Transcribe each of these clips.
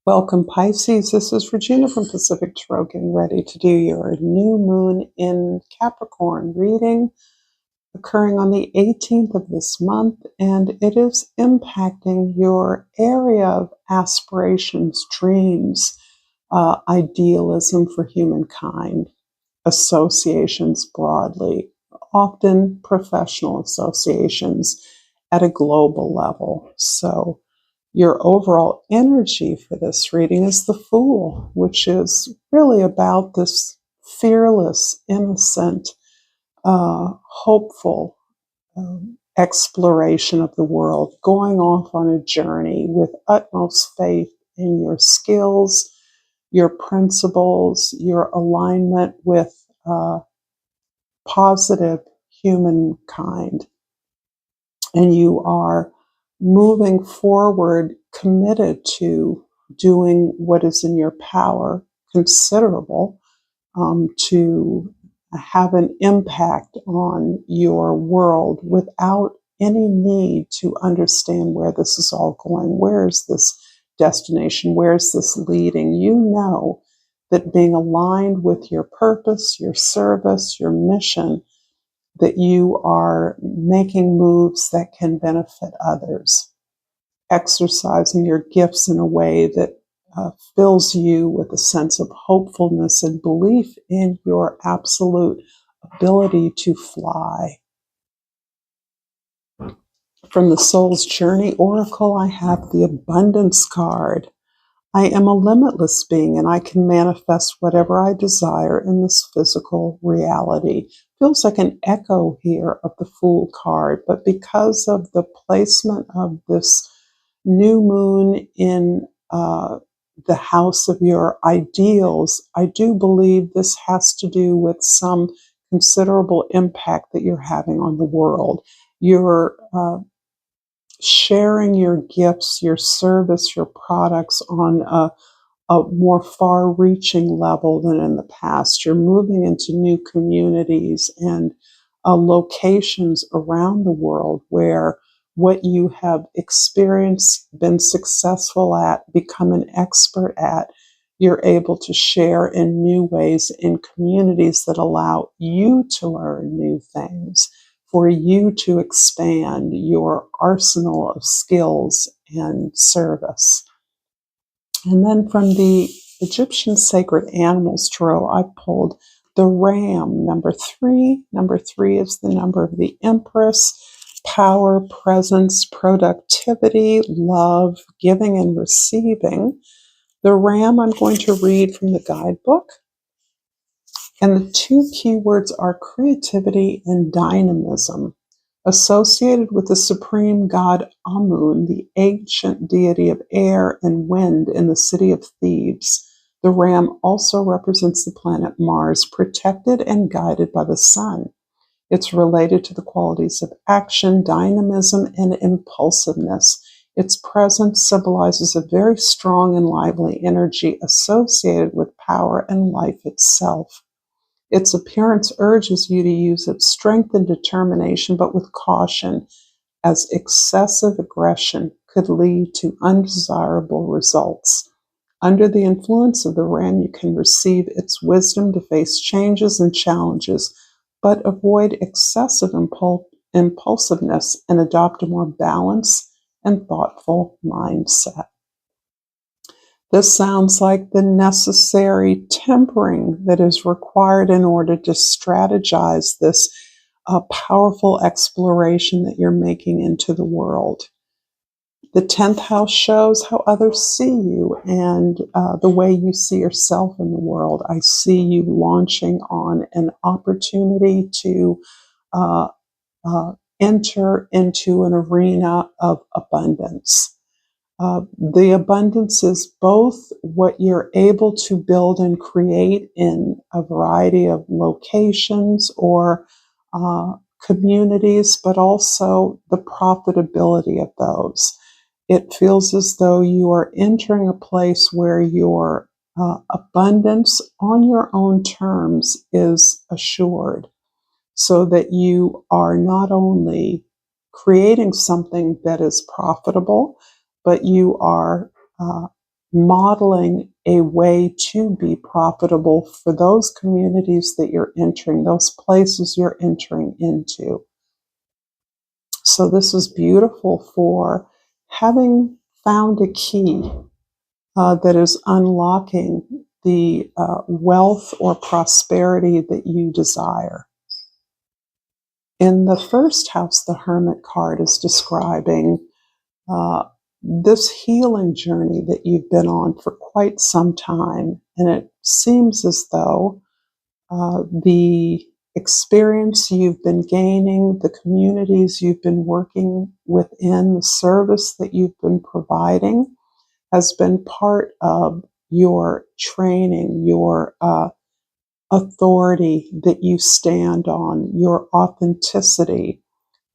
Welcome, Pisces. This is Regina from Pacific Tarot, getting ready to do your new moon in Capricorn reading, occurring on the 18th of this month, and it is impacting your area of aspirations, dreams, idealism for humankind, associations broadly, often professional associations at a global level. So your overall energy for this reading is the Fool, which is really about this fearless, innocent, hopeful exploration of the world, going off on a journey with utmost faith in your skills, your principles, your alignment with positive humankind. And you are moving forward, committed to doing what is in your power, considerable, to have an impact on your world without any need to understand where this is all going. Where is this destination? Where is this leading? You know that being aligned with your purpose, your service, your mission, that you are making moves that can benefit others, exercising your gifts in a way that fills you with a sense of hopefulness and belief in your absolute ability to fly. From the Soul's Journey Oracle, I have the Abundance card. I am a limitless being and I can manifest whatever I desire in this physical reality. Feels like an echo here of the Fool card, but because of the placement of this new moon in the house of your ideals, I do believe this has to do with some considerable impact that you're having on the world. You're sharing your gifts, your service, your products on a more far-reaching level than in the past. You're moving into new communities and locations around the world where what you have experienced, been successful at, become an expert at, you're able to share in new ways in communities that allow you to learn new things, for you to expand your arsenal of skills and service. And then from the Egyptian Sacred Animals Tarot, I pulled the Ram, number 3. Number 3 is the number of the Empress. Power, presence, productivity, love, giving and receiving. The Ram I'm going to read from the guidebook. And the two keywords are creativity and dynamism. Associated with the supreme god Amun, the ancient deity of air and wind in the city of Thebes, the ram also represents the planet Mars, protected and guided by the sun. It's related to the qualities of action, dynamism, and impulsiveness. Its presence symbolizes a very strong and lively energy associated with power and life itself. Its appearance urges you to use its strength and determination, but with caution, as excessive aggression could lead to undesirable results. Under the influence of the ram, you can receive its wisdom to face changes and challenges, but avoid excessive impulsiveness and adopt a more balanced and thoughtful mindset. This sounds like the necessary tempering that is required in order to strategize this powerful exploration that you're making into the world. The 10th house shows how others see you and the way you see yourself in the world. I see you launching on an opportunity to enter into an arena of abundance. The abundance is both what you're able to build and create in a variety of locations or communities, but also the profitability of those. It feels as though you are entering a place where your abundance on your own terms is assured, so that you are not only creating something that is profitable, but you are modeling a way to be profitable for those communities that you're entering, those places you're entering into. So this is beautiful for having found a key that is unlocking the wealth or prosperity that you desire. In the first house, the Hermit card is describing this healing journey that you've been on for quite some time. And it seems as though the experience you've been gaining, the communities you've been working within, the service that you've been providing has been part of your training, your authority that you stand on, your authenticity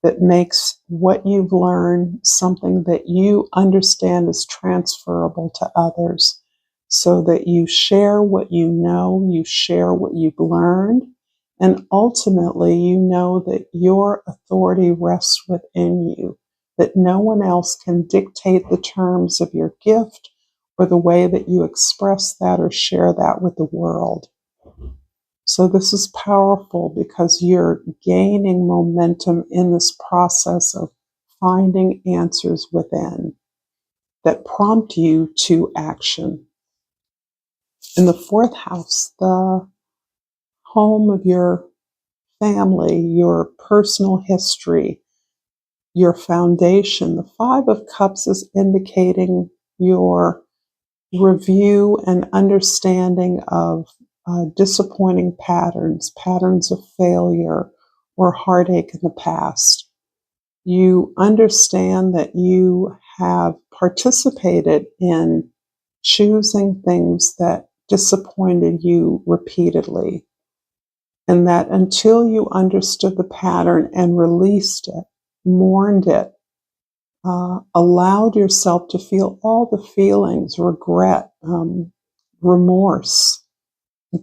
that makes what you've learned something that you understand is transferable to others, so that you share what you know, you share what you've learned, and ultimately you know that your authority rests within you, that no one else can dictate the terms of your gift or the way that you express that or share that with the world. So this is powerful because you're gaining momentum in this process of finding answers within that prompt you to action. In the fourth house, the home of your family, your personal history, your foundation, the Five of Cups is indicating your review and understanding of disappointing patterns, patterns of failure or heartache in the past. You understand that you have participated in choosing things that disappointed you repeatedly, and that until you understood the pattern and released it, mourned it, allowed yourself to feel all the feelings, regret, remorse,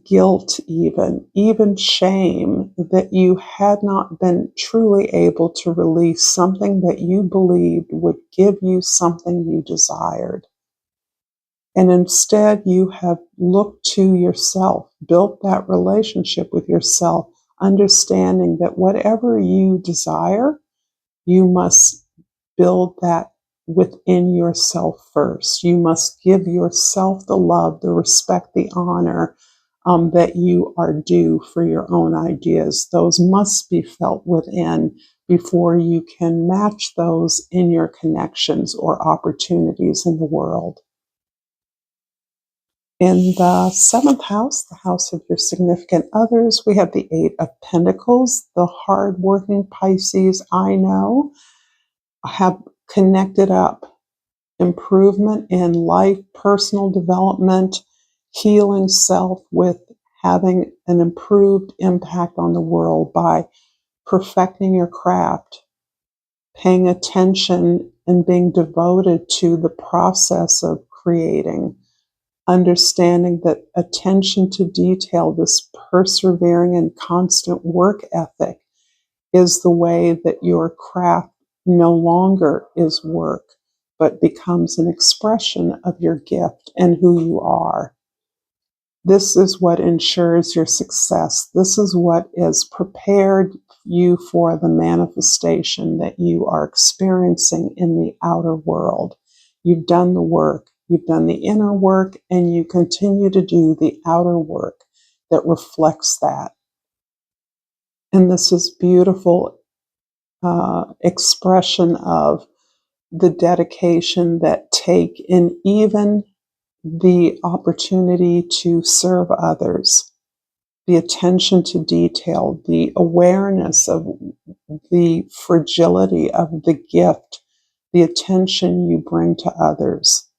guilt, even shame, that you had not been truly able to release something that you believed would give you something you desired. And instead, you have looked to yourself, built that relationship with yourself, understanding that whatever you desire, you must build that within yourself first. You must give yourself the love, the respect, the honor that you are due for your own ideas. Those must be felt within before you can match those in your connections or opportunities in the world. In the seventh house, the house of your significant others, we have the Eight of Pentacles, the hardworking Pisces I know have connected up improvement in life, personal development, healing self with having an improved impact on the world by perfecting your craft, paying attention and being devoted to the process of creating, understanding that attention to detail, this persevering and constant work ethic, is the way that your craft no longer is work, but becomes an expression of your gift and who you are. This is what ensures your success. This is what is prepared you for the manifestation that you are experiencing in the outer world. You've done the work. You've done the inner work, and you continue to do the outer work that reflects that. And this is beautiful expression of the dedication that take in even the opportunity to serve others, the attention to detail, the awareness of the fragility of the gift, the attention you bring to others,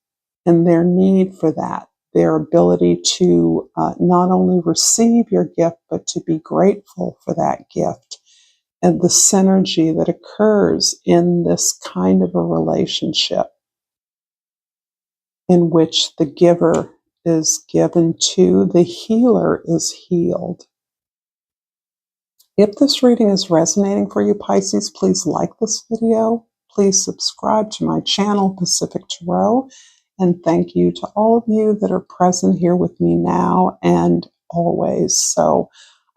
and their need for that, their ability to not only receive your gift, but to be grateful for that gift, and the synergy that occurs in this kind of a relationship in which the giver is given to, the healer is healed. If this reading is resonating for you, Pisces, please like this video. Please subscribe to my channel, Pacific Tarot. And thank you to all of you that are present here with me now and always. So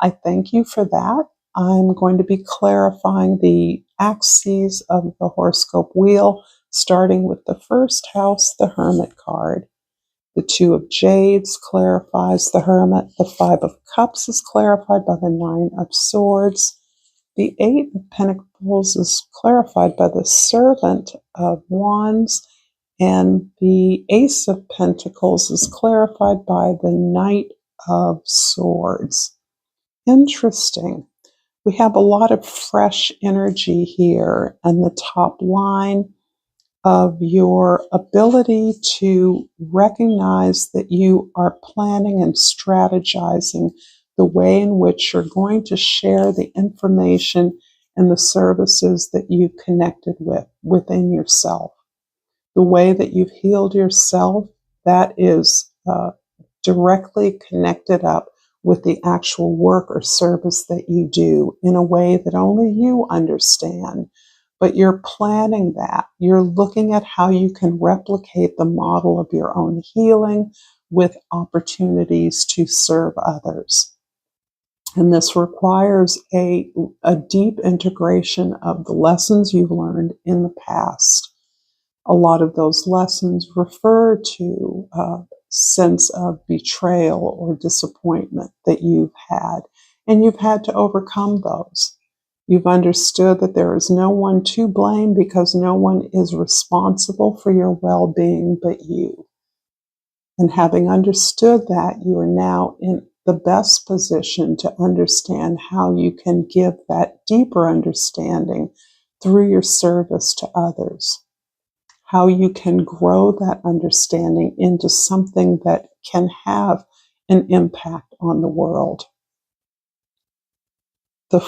I thank you for that. I'm going to be clarifying the axes of the horoscope wheel, starting with the first house, the Hermit card. The Two of Jades clarifies the Hermit. The Five of Cups is clarified by the Nine of Swords. The Eight of Pentacles is clarified by the Servant of Wands. And the Ace of Pentacles is clarified by the Knight of Swords. Interesting. We have a lot of fresh energy here, and the top line of your ability to recognize that you are planning and strategizing the way in which you're going to share the information and the services that you've connected with within yourself. The way that you've healed yourself, that is directly connected up with the actual work or service that you do in a way that only you understand. But you're planning that. You're looking at how you can replicate the model of your own healing with opportunities to serve others. And this requires a deep integration of the lessons you've learned in the past. A lot of those lessons refer to a sense of betrayal or disappointment that you've had, and you've had to overcome those. You've understood that there is no one to blame because no one is responsible for your well-being but you. And having understood that, you are now in the best position to understand how you can give that deeper understanding through your service to others. How you can grow that understanding into something that can have an impact on the world. The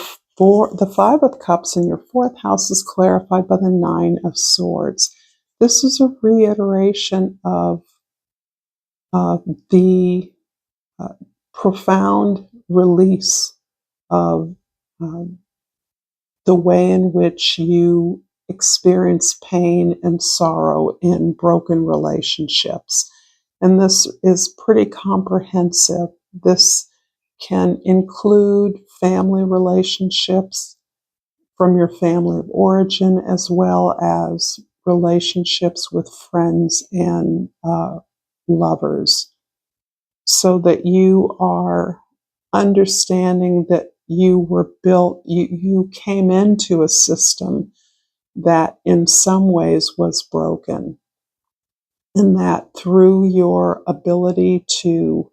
Five of Cups in your fourth house is clarified by the Nine of Swords. This is a reiteration of the profound release of the way in which you experience pain and sorrow in broken relationships. And this is pretty comprehensive. This can include family relationships from your family of origin, as well as relationships with friends and lovers, so that you are understanding that you were built, you came into a system that in some ways was broken, and that through your ability to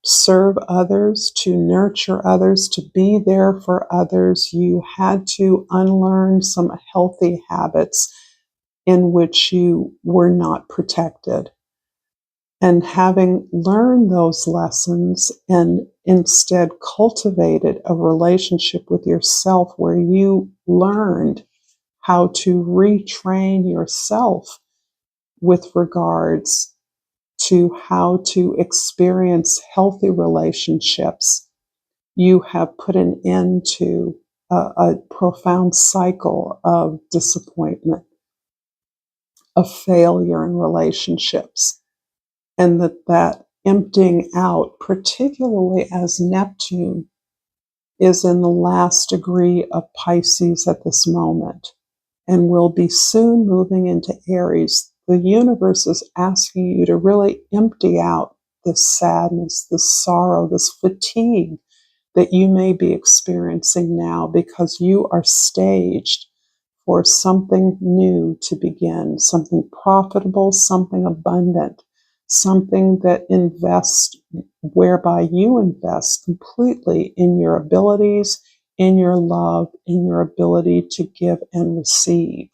serve others, to nurture others, to be there for others, you had to unlearn some healthy habits in which you were not protected. And having learned those lessons and instead cultivated a relationship with yourself where you learned how to retrain yourself with regards to how to experience healthy relationships, you have put an end to a profound cycle of disappointment, of failure in relationships. And that emptying out, particularly as Neptune is in the last degree of Pisces at this moment and will be soon moving into Aries, the universe is asking you to really empty out this sadness, this sorrow, this fatigue that you may be experiencing now, because you are staged for something new to begin, something profitable, something abundant, something that invests, whereby you invest completely in your abilities, in your love, in your ability to give and receive.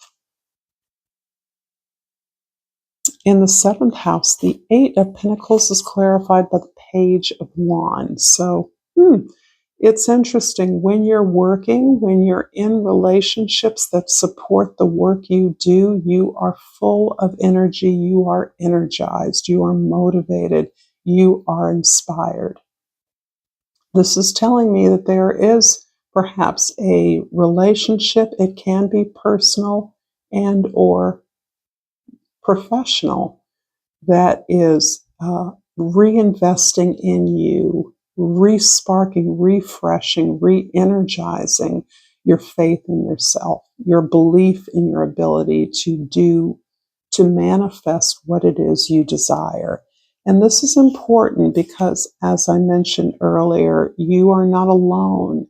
In the seventh house, the Eight of Pentacles is clarified by the Page of Wands. So, it's interesting when you're working, when you're in relationships that support the work you do, you are full of energy, you are energized, you are motivated, you are inspired. This is telling me that there is perhaps a relationship, it can be personal and or professional that is reinvesting in you, re-sparking, refreshing, re-energizing your faith in yourself, your belief in your ability to manifest what it is you desire. And this is important because, as I mentioned earlier, you are not alone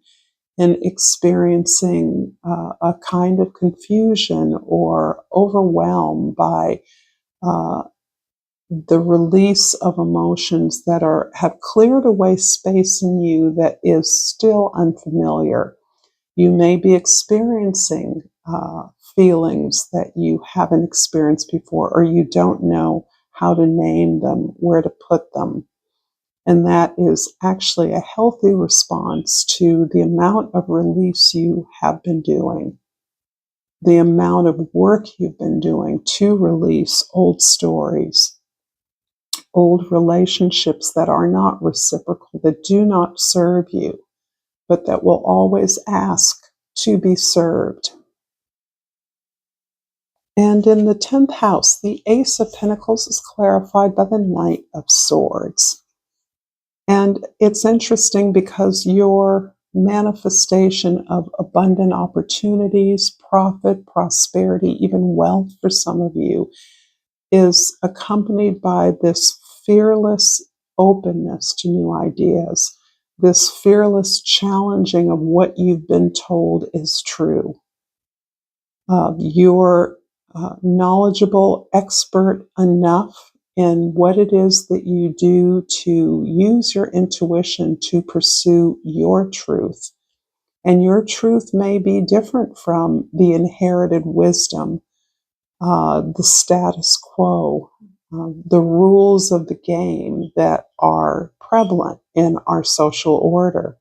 in experiencing a kind of confusion or overwhelm by uh, the release of emotions that have cleared away space in you that is still unfamiliar. You may be experiencing feelings that you haven't experienced before, or you don't know how to name them, where to put them. And that is actually a healthy response to the amount of release you have been doing, the amount of work you've been doing to release old stories, old relationships that are not reciprocal, that do not serve you, but that will always ask to be served. And in the 10th house, the Ace of Pentacles is clarified by the Knight of Swords. And it's interesting because your manifestation of abundant opportunities, profit, prosperity, even wealth for some of you, is accompanied by this fearless openness to new ideas, this fearless challenging of what you've been told is true. You're knowledgeable, expert enough in what it is that you do to use your intuition to pursue your truth. And your truth may be different from the inherited wisdom, the status quo, the rules of the game that are prevalent in our social order.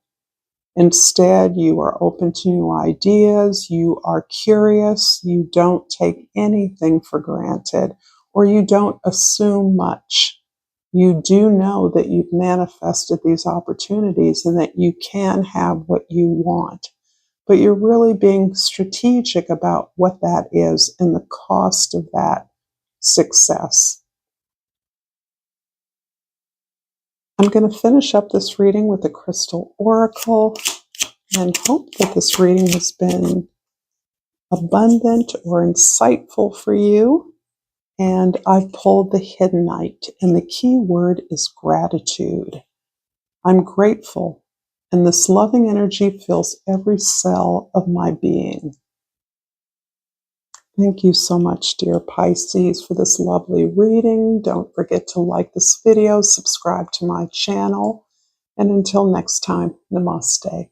Instead, you are open to new ideas, you are curious, you don't take anything for granted, or you don't assume much. You do know that you've manifested these opportunities and that you can have what you want. But you're really being strategic about what that is and the cost of that success. I'm going to finish up this reading with the Crystal Oracle and hope that this reading has been abundant or insightful for you. And I've pulled the Hidden Knight, and the key word is gratitude. I'm grateful, and this loving energy fills every cell of my being. Thank you so much, dear Pisces, for this lovely reading. Don't forget to like this video, subscribe to my channel, and until next time, namaste.